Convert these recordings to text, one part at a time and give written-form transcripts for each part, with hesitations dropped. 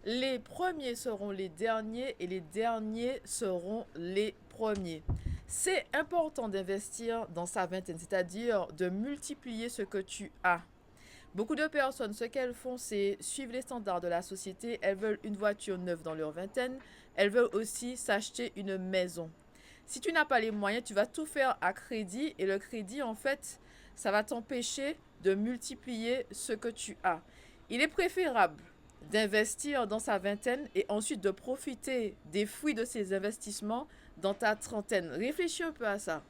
Les premiers seront les derniers et les derniers seront les premiers. C'est important d'investir dans sa vingtaine, c'est-à-dire de multiplier ce que tu as. Beaucoup de personnes, ce qu'elles font, c'est suivre les standards de la société. Elles veulent une voiture neuve dans leur vingtaine. Elles veulent aussi s'acheter une maison. Si tu n'as pas les moyens, tu vas tout faire à crédit et le crédit, en fait, ça va t'empêcher de multiplier ce que tu as. Il est préférable d'investir dans sa vingtaine et ensuite de profiter des fruits de ces investissements dans ta trentaine. Réfléchis un peu à ça.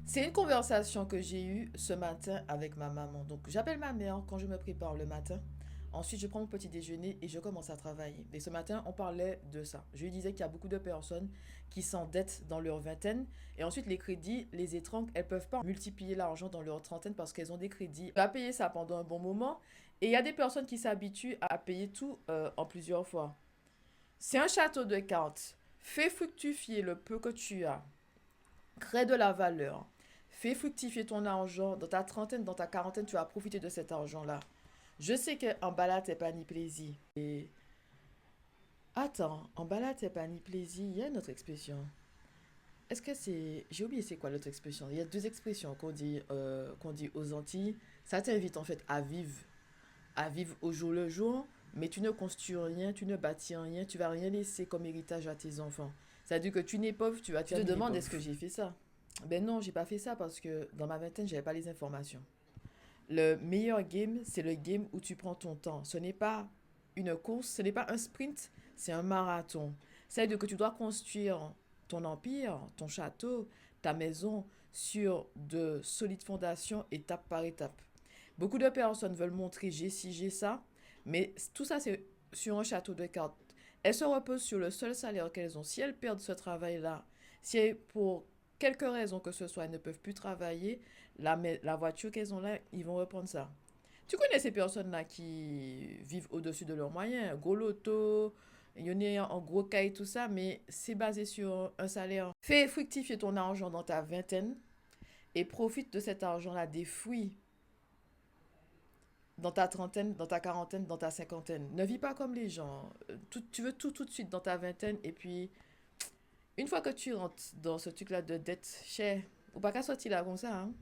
C'est une conversation que j'ai eue ce matin avec ma maman. Donc, j'appelle ma mère quand je me prépare le matin. Ensuite, je prends mon petit déjeuner et je commence à travailler. Et ce matin, on parlait de ça. Je lui disais qu'il y a beaucoup de personnes qui s'endettent dans leur vingtaine. Et ensuite, les crédits les étranglent. Elles ne peuvent pas multiplier l'argent dans leur trentaine parce qu'elles ont des crédits. On va payer ça pendant un bon moment. Et il y a des personnes qui s'habituent à payer tout en plusieurs fois. C'est un château de cartes. Fais fructifier le peu que tu as. Crée de la valeur. Fais fructifier ton argent. Dans ta trentaine, dans ta quarantaine, tu vas profiter de cet argent-là. Je sais qu'en balade, c'est pas ni plaisir. Et attends, en balade, c'est pas ni plaisir. Il y a une autre expression. Est-ce que c'est. J'ai oublié c'est quoi l'autre expression. Il y a deux expressions qu'on dit aux Antilles. Ça t'invite en fait à vivre au jour le jour, mais tu ne construis rien, tu ne bâtis rien, tu vas rien laisser comme héritage à tes enfants. C'est-à-dire que tu n'es pauvre, tu vas te demandes est-ce que j'ai fait ça? Ben non, j'ai pas fait ça parce que dans ma vingtaine, j'avais pas les informations. Le meilleur game, c'est le game où tu prends ton temps. Ce n'est pas une course, ce n'est pas un sprint, c'est un marathon. C'est-à-dire que tu dois construire ton empire, ton château, ta maison sur de solides fondations, étape par étape. Beaucoup de personnes veulent montrer j'ai ci, j'ai ça, mais tout ça, c'est sur un château de cartes. Elles se reposent sur le seul salaire qu'elles ont. Si elles perdent ce travail-là, si pour quelque raison que ce soit, elles ne peuvent plus travailler, la voiture qu'elles ont là, ils vont reprendre ça. Tu connais ces personnes-là qui vivent au-dessus de leurs moyens, gros loto, il y en a en gros caille, tout ça, mais c'est basé sur un salaire. Fais fructifier ton argent dans ta vingtaine et profite de cet argent-là, des fruits dans ta trentaine, dans ta quarantaine, dans ta cinquantaine. Ne vis pas comme les gens. Tu veux tout de suite dans ta vingtaine et puis une fois que tu rentres dans ce truc-là de dette, cher, ou pas qu'à sortir là comme ça, hein.